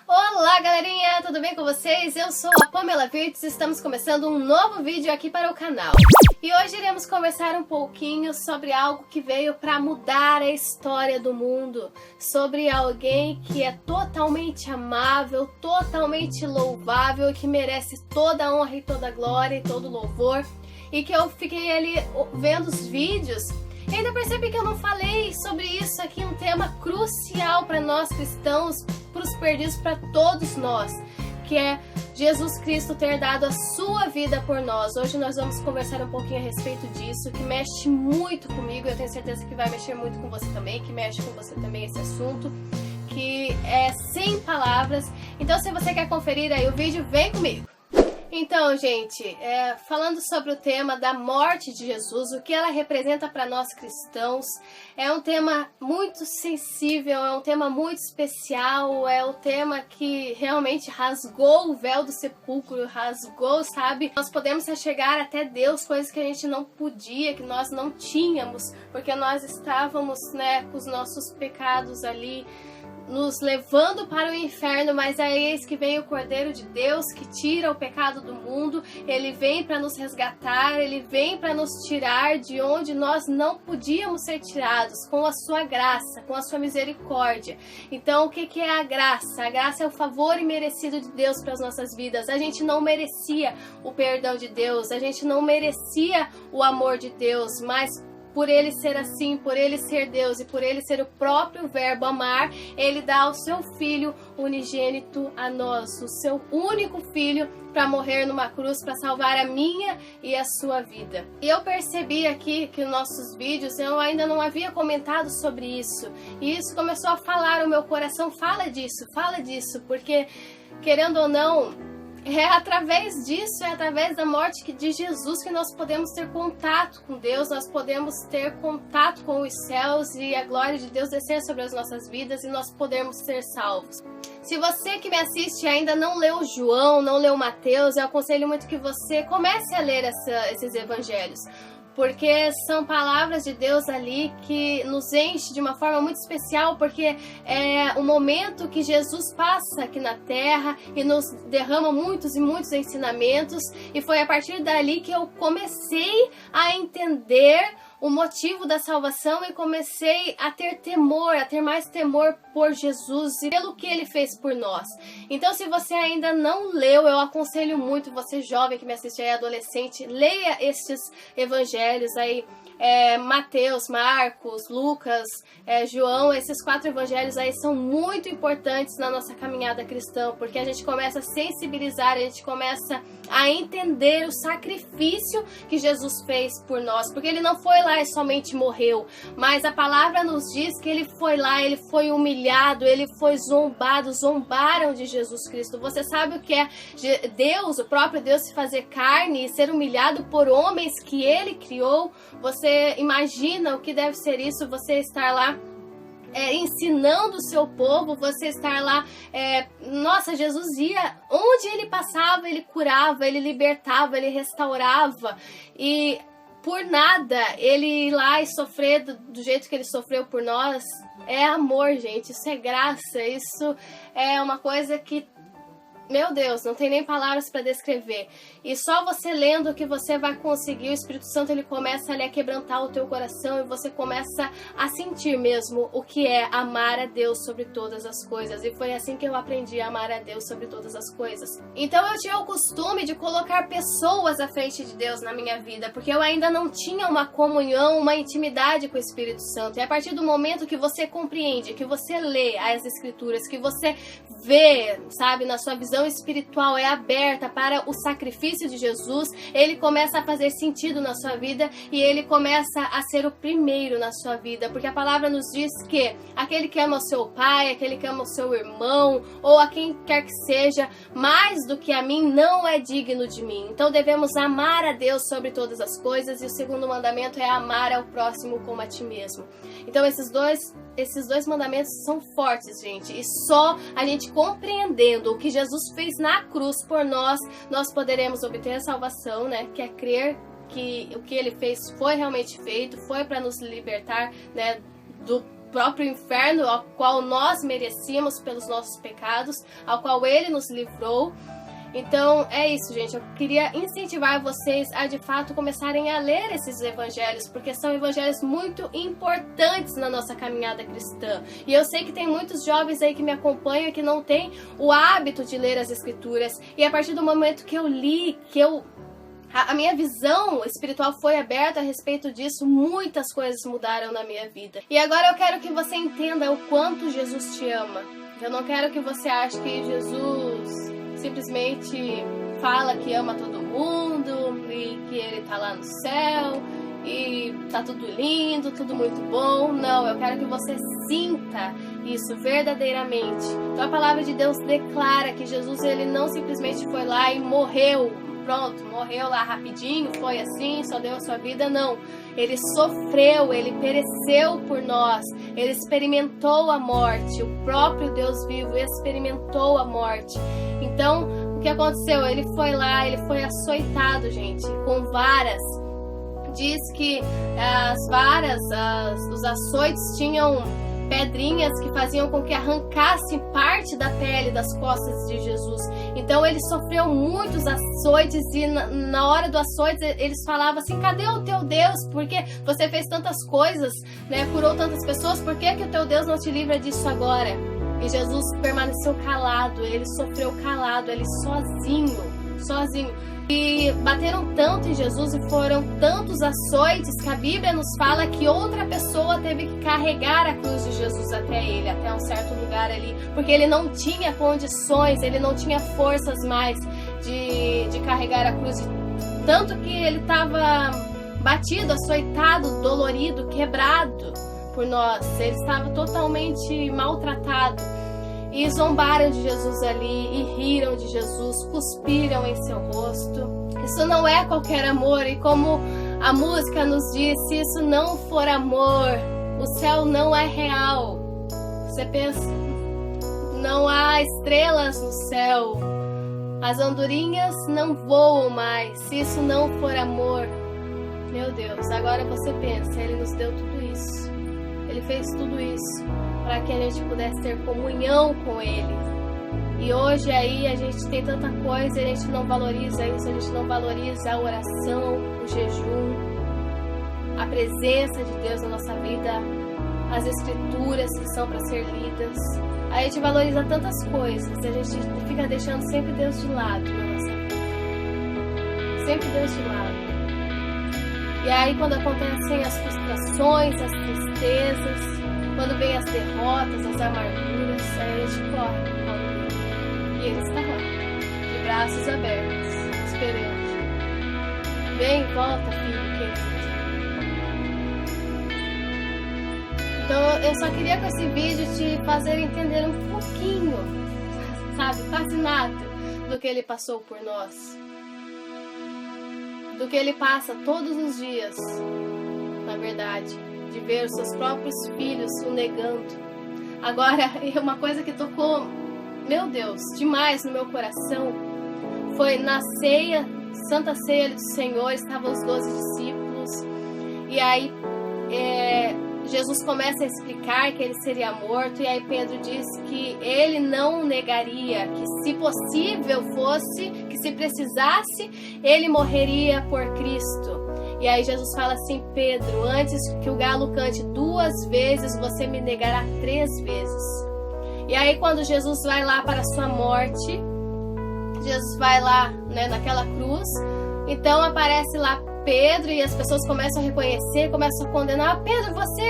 Olá galerinha, tudo bem com vocês? Eu sou a Pamela Virtus e estamos começando um novo vídeo aqui para o canal. E hoje iremos conversar um pouquinho sobre algo que veio para mudar a história do mundo, sobre alguém que é totalmente amável, totalmente louvável e que merece toda a honra e toda a glória e todo o louvor. E que eu fiquei ali vendo os vídeos e ainda percebi que eu não falei sobre isso aqui, um tema crucial para nós cristãos, para os perdidos, para todos nós, que é Jesus Cristo ter dado a sua vida por nós. Hoje nós vamos conversar um pouquinho a respeito disso, que mexe muito comigo, eu tenho certeza que vai mexer muito com você também, que mexe com você também esse assunto, que é sem palavras. Então se você quer conferir aí o vídeo, vem comigo! Então, gente, falando sobre o tema da morte de Jesus, o que ela representa para nós cristãos, é um tema muito sensível, é um tema muito especial, é um tema que realmente rasgou o véu do sepulcro, rasgou, sabe? Nós podemos chegar até Deus, coisas que a gente não podia, que nós não tínhamos, porque nós estávamos, com os nossos pecados ali, nos levando para o inferno, mas é eis que vem o Cordeiro de Deus, que tira o pecado do mundo. Ele vem para nos resgatar, ele vem para nos tirar de onde nós não podíamos ser tirados, com a sua graça, com a sua misericórdia. Então, o que é a graça? A graça é o favor imerecido de Deus para as nossas vidas. A gente não merecia o perdão de Deus, a gente não merecia o amor de Deus, mas por ele ser assim, por ele ser Deus e por ele ser o próprio verbo amar, ele dá o seu Filho unigênito a nós, o seu único Filho, para morrer numa cruz, para salvar a minha e a sua vida. E eu percebi aqui que nos nossos vídeos eu ainda não havia comentado sobre isso, e isso começou a falar, o meu coração fala disso, porque querendo ou não, é através disso, é através da morte de Jesus que nós podemos ter contato com Deus, nós podemos ter contato com os céus e a glória de Deus descer sobre as nossas vidas e nós podemos ser salvos. Se você que me assiste ainda não leu João, não leu Mateus, eu aconselho muito que você comece a ler esses evangelhos, porque são palavras de Deus ali que nos enche de uma forma muito especial, porque é o momento que Jesus passa aqui na Terra e nos derrama muitos e muitos ensinamentos, e foi a partir dali que eu comecei a entender o motivo da salvação e comecei a ter temor, a ter mais temor por Jesus e pelo que ele fez por nós. Então, se você ainda não leu, eu aconselho muito, você jovem que me assiste aí, adolescente, leia estes evangelhos aí, Mateus, Marcos, Lucas, João. Esses 4 evangelhos aí são muito importantes na nossa caminhada cristã, porque a gente começa a sensibilizar, a gente começa a entender o sacrifício que Jesus fez por nós, porque ele não foi lá e somente morreu, mas a palavra nos diz que ele foi lá, ele foi humilhado, ele foi zombado, zombaram de Jesus Cristo. Você sabe o que é Deus, o próprio Deus, se fazer carne e ser humilhado por homens que ele criou? Você imagina o que deve ser isso, você estar lá ensinando o seu povo, você estar lá, nossa, Jesus ia, onde ele passava, ele curava, ele libertava, ele restaurava, e por nada ele ir lá e sofrer do jeito que ele sofreu por nós. É amor, gente, isso é graça, isso é uma coisa que, meu Deus, não tem nem palavras para descrever. E só você lendo que você vai conseguir, o Espírito Santo ele começa ali a quebrantar o teu coração e você começa a sentir mesmo o que é amar a Deus sobre todas as coisas. E foi assim que eu aprendi a amar a Deus sobre todas as coisas. Então eu tinha o costume de colocar pessoas à frente de Deus na minha vida, porque eu ainda não tinha uma comunhão, uma intimidade com o Espírito Santo. E a partir do momento que você compreende, que você lê as Escrituras, que você vê, sabe, na sua visão espiritual é aberta para o sacrifício de Jesus, ele começa a fazer sentido na sua vida e ele começa a ser o primeiro na sua vida, porque a palavra nos diz que aquele que ama o seu pai, aquele que ama o seu irmão ou a quem quer que seja, mais do que a mim, não é digno de mim. Então devemos amar a Deus sobre todas as coisas, e o segundo mandamento é amar ao próximo como a ti mesmo. Então esses dois mandamentos são fortes, gente, e só a gente compreendendo o que Jesus fez na cruz por nós, nós poderemos obter a salvação, que é crer que o que ele fez foi realmente feito, foi para nos libertar, do próprio inferno, ao qual nós merecíamos pelos nossos pecados, ao qual Ele nos livrou. Então é isso, gente. Eu queria incentivar vocês a de fato começarem a ler esses evangelhos, porque são evangelhos muito importantes na nossa caminhada cristã. E eu sei que tem muitos jovens aí que me acompanham que não têm o hábito de ler as escrituras. E a partir do momento que eu li, a minha visão espiritual foi aberta a respeito disso, muitas coisas mudaram na minha vida. E agora eu quero que você entenda o quanto Jesus te ama. Eu não quero que você ache que Jesus simplesmente fala que ama todo mundo e que ele tá lá no céu e tá tudo lindo, tudo muito bom. Não, eu quero que você sinta isso verdadeiramente. Então a palavra de Deus declara que Jesus, ele não simplesmente foi lá e morreu, pronto, morreu lá rapidinho, foi assim, só deu a sua vida, não. Ele sofreu, ele pereceu por nós, ele experimentou a morte, o próprio Deus vivo experimentou a morte. Então, o que aconteceu? Ele foi lá, ele foi açoitado, gente, com varas. Diz que as varas, os açoites tinham pedrinhas que faziam com que arrancasse parte da pele das costas de Jesus. Então ele sofreu muitos açoites e na hora do açoite eles falavam assim: cadê o teu Deus? Porque você fez tantas coisas, né? Curou tantas pessoas, por que o teu Deus não te livra disso agora? E Jesus permaneceu calado, ele sofreu calado, ele sozinho. E bateram tanto em Jesus e foram tantos açoites que a Bíblia nos fala que outra pessoa teve que carregar a cruz de Jesus até ele, até um certo lugar ali, porque ele não tinha condições, ele não tinha forças mais de carregar a cruz. Tanto que ele estava batido, açoitado, dolorido, quebrado por nós. Ele estava totalmente maltratado. E zombaram de Jesus ali, e riram de Jesus, cuspiram em seu rosto. Isso não é qualquer amor, e como a música nos diz, se isso não for amor, o céu não é real. Você pensa, não há estrelas no céu, as andorinhas não voam mais, se isso não for amor. Meu Deus, agora você pensa, ele nos deu tudo isso. Ele fez tudo isso para que a gente pudesse ter comunhão com Ele. E hoje aí a gente tem tanta coisa e a gente não valoriza isso, a gente não valoriza a oração, o jejum, a presença de Deus na nossa vida, as escrituras que são para ser lidas. A gente valoriza tantas coisas, a gente fica deixando sempre Deus de lado na nossa vida. Sempre Deus de lado. E aí quando acontecem as frustrações, as tristezas, quando vem as derrotas, as amarguras, aí a gente corre ao Deus. E Ele está lá, de braços abertos, esperando. Vem, volta, filho querido. Então eu só queria com esse vídeo te fazer entender um pouquinho, sabe, quase nada do que Ele passou por nós. Do que ele passa todos os dias, na verdade, de ver os seus próprios filhos o negando. Agora, uma coisa que tocou, meu Deus, demais no meu coração, foi na ceia, Santa Ceia do Senhor, estavam os 12 discípulos, e aí Jesus começa a explicar que ele seria morto, e aí Pedro diz que ele não negaria, que se possível fosse, que se precisasse, ele morreria por Cristo. E aí Jesus fala assim: Pedro, antes que o galo cante 2 vezes, você me negará 3 vezes. E aí quando Jesus vai lá para a sua morte, Jesus vai lá, né, naquela cruz, então aparece lá Pedro e as pessoas começam a reconhecer, começam a condenar: Pedro, você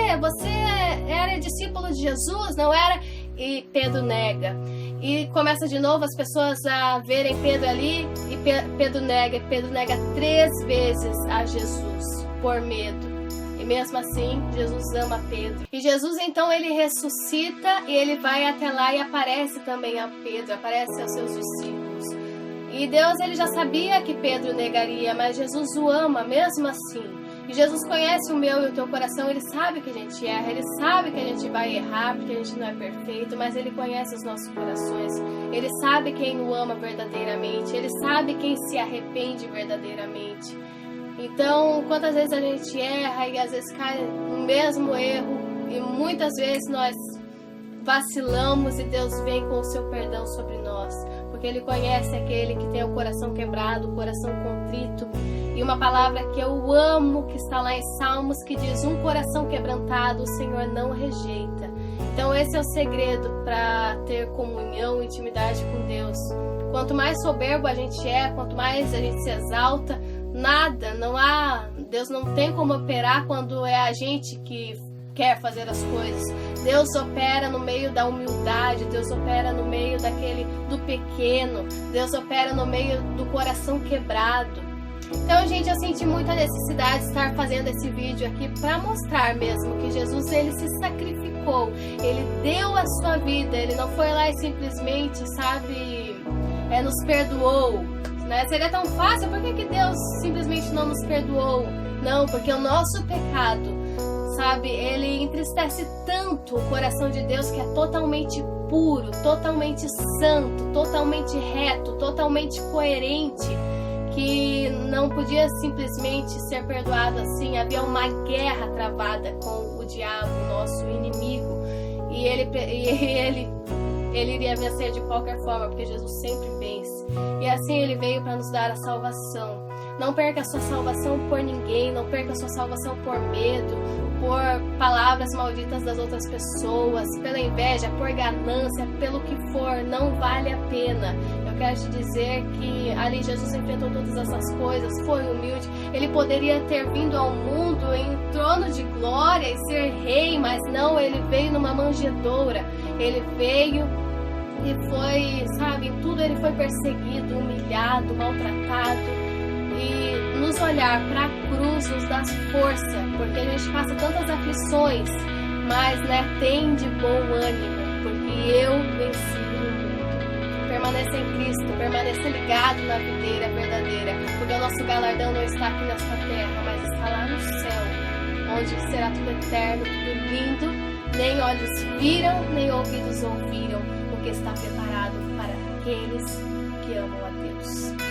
era discípulo de Jesus, não era? E Pedro nega. E começa de novo as pessoas a verem Pedro ali, e Pedro nega 3 vezes a Jesus, por medo. E mesmo assim, Jesus ama Pedro. E Jesus então ele ressuscita e ele vai até lá e aparece também a Pedro, aparece aos seus discípulos. E Deus ele já sabia que Pedro negaria, mas Jesus o ama mesmo assim. E Jesus conhece o meu e o teu coração, ele sabe que a gente erra, ele sabe que a gente vai errar, porque a gente não é perfeito, mas ele conhece os nossos corações. Ele sabe quem o ama verdadeiramente, ele sabe quem se arrepende verdadeiramente. Então, quantas vezes a gente erra e às vezes cai no mesmo erro, E muitas vezes nós vacilamos e Deus vem com o seu perdão sobre nós, porque Ele conhece aquele que tem o coração quebrado, o coração contrito. E uma palavra que eu amo, que está lá em Salmos, que diz: um coração quebrantado o Senhor não rejeita. Então esse é o segredo para ter comunhão, intimidade com Deus. Quanto mais soberbo a gente é, quanto mais a gente se exalta, Deus não tem como operar quando é a gente que quer fazer as coisas. Deus opera no meio da humildade, Deus opera no meio do pequeno, Deus opera no meio do coração quebrado. Então, gente, eu senti muita necessidade de estar fazendo esse vídeo aqui para mostrar mesmo que Jesus, ele se sacrificou, ele deu a sua vida, ele não foi lá e simplesmente, nos perdoou, né? Seria tão fácil, por que Deus simplesmente não nos perdoou? Não, porque o nosso pecado, ele entristece tanto o coração de Deus, que é totalmente puro, totalmente santo, totalmente reto, totalmente coerente, que não podia simplesmente ser perdoado assim. Havia uma guerra travada com o diabo, nosso inimigo, e ele iria vencer de qualquer forma, porque Jesus sempre vence. E assim ele veio para nos dar a salvação. Não perca a sua salvação por ninguém, não perca a sua salvação por medo, por palavras malditas das outras pessoas, pela inveja, por ganância, pelo que for, não vale a pena. Eu quero te dizer que ali Jesus enfrentou todas essas coisas, foi humilde. Ele poderia ter vindo ao mundo em trono de glória e ser rei, mas não, ele veio numa manjedoura. Ele veio e foi, em tudo ele foi perseguido, humilhado, maltratado. E nos olhar para a cruz nos dá força, porque a gente passa tantas aflições, mas tem de bom ânimo, porque eu venci o mundo. Permaneça em Cristo, permaneça ligado na videira verdadeira, porque o nosso galardão não está aqui nesta terra, mas está lá no céu, onde será tudo eterno, tudo lindo, nem olhos viram, nem ouvidos ouviram, o que está preparado para aqueles que amam a Deus.